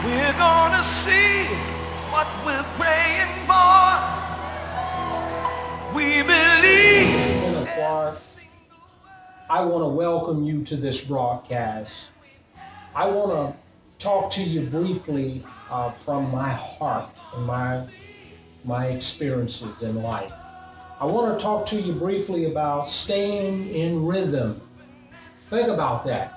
We're gonna see what we're praying for. We believe. I want to welcome you to this broadcast. I want to talk to you briefly from my heart and my experiences in life. I want to talk to you briefly about staying in rhythm. Think about that.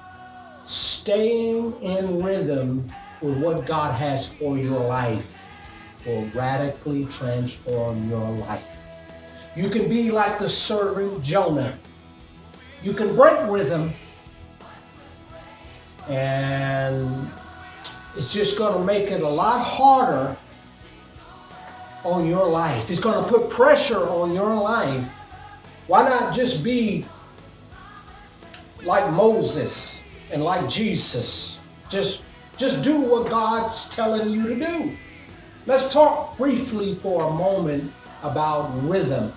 Staying in rhythm with what God has for your life will radically transform your life. You can be like the servant Jonah. You can break rhythm, and it's just going to make it a lot harder on your life. It's going to put pressure on your life. Why not just be like Moses and like Jesus? Just do what God's telling you to do. Let's talk briefly for a moment about rhythm.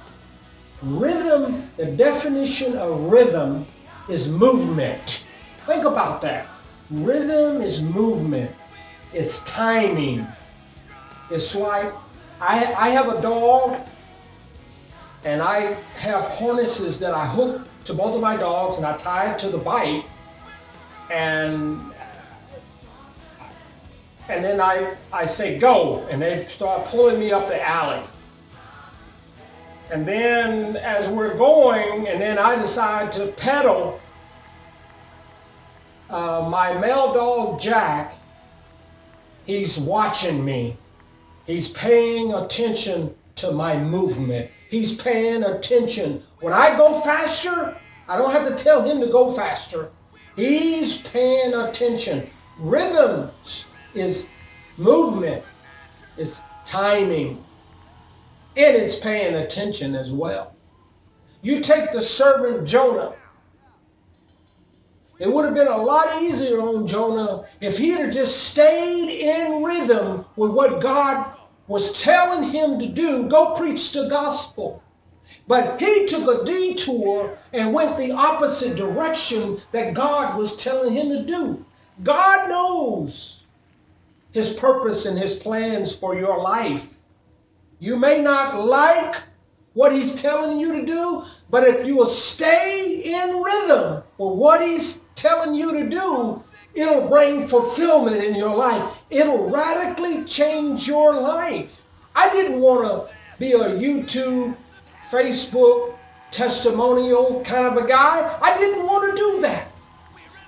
Rhythm, the definition of rhythm is movement. Think about that. Rhythm is movement. It's timing. It's like I have a dog, and I have harnesses that I hook to both of my dogs, and I tie it to the bite, and then I say go, and they start pulling me up the alley. And then as we're going, and then I decide to pedal, my male dog Jack, he's watching me. He's paying attention to my movement. He's paying attention. When I go faster, I don't have to tell him to go faster. He's paying attention. Rhythm is movement, it's timing, and it's paying attention as well. You take the servant Jonah. It would have been a lot easier on Jonah if he had just stayed in rhythm with what God was telling him to do. Go preach the gospel. But he took a detour and went the opposite direction that God was telling him to do. God knows his purpose and his plans for your life. You may not like what he's telling you to do, but if you will stay in rhythm with what he's telling you to do, it'll bring fulfillment in your life. It'll radically change your life. I didn't want to be a YouTube, Facebook, testimonial kind of a guy. I didn't want to do that.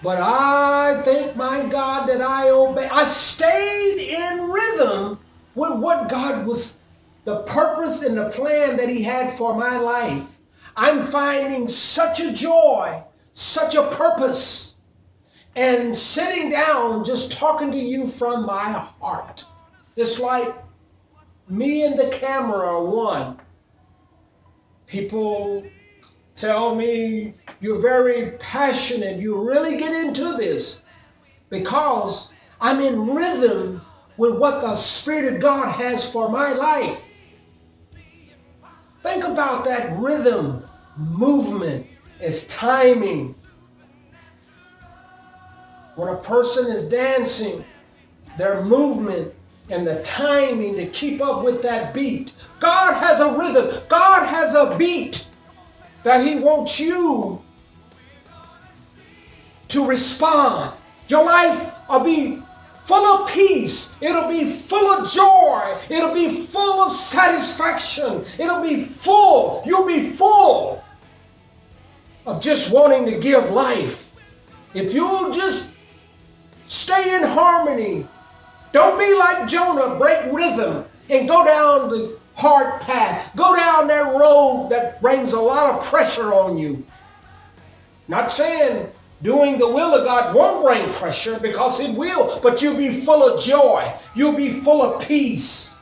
But I thank my God that I obeyed. I stayed in rhythm with what God was, the purpose and the plan that he had for my life. I'm finding such a joy, such a purpose, and sitting down just talking to you from my heart. It's like me and the camera are one. People tell me you're very passionate, you really get into this, because I'm in rhythm with what the Spirit of God has for my life. Think about that rhythm, movement, is timing. When a person is dancing, their movement and the timing to keep up with that beat. God has a rhythm. God has a beat that he wants you to respond. Your life will be full of peace. It'll be full of joy. It'll be full of satisfaction. It'll be full. You'll be full of just wanting to give life. If you'll just stay in harmony, don't be like Jonah, break rhythm and go down the hard path. Go down that road that brings a lot of pressure on you. Not saying doing the will of God won't bring pressure, because it will, but you'll be full of joy. You'll be full of peace.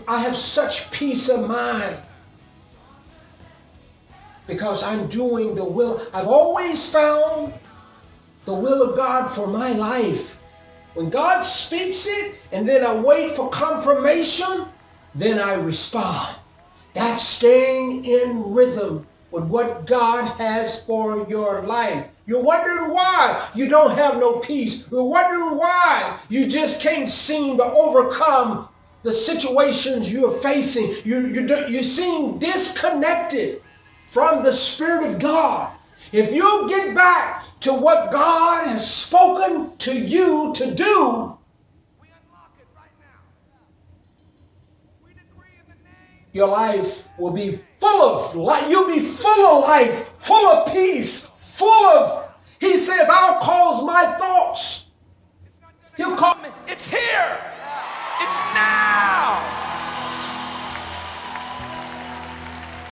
I have such peace of mind because I'm doing the will. I've always found the will of God for my life. When God speaks it and then I wait for confirmation, then I respond. That's staying in rhythm with what God has for your life. You're wondering why you don't have no peace. You're wondering why you just can't seem to overcome the situations you're facing. You seem disconnected from the Spirit of God. If you get back to what God has spoken to you to do, We unlock it right now. We decree in the name your life will be full of life. You'll be full of life, full of peace,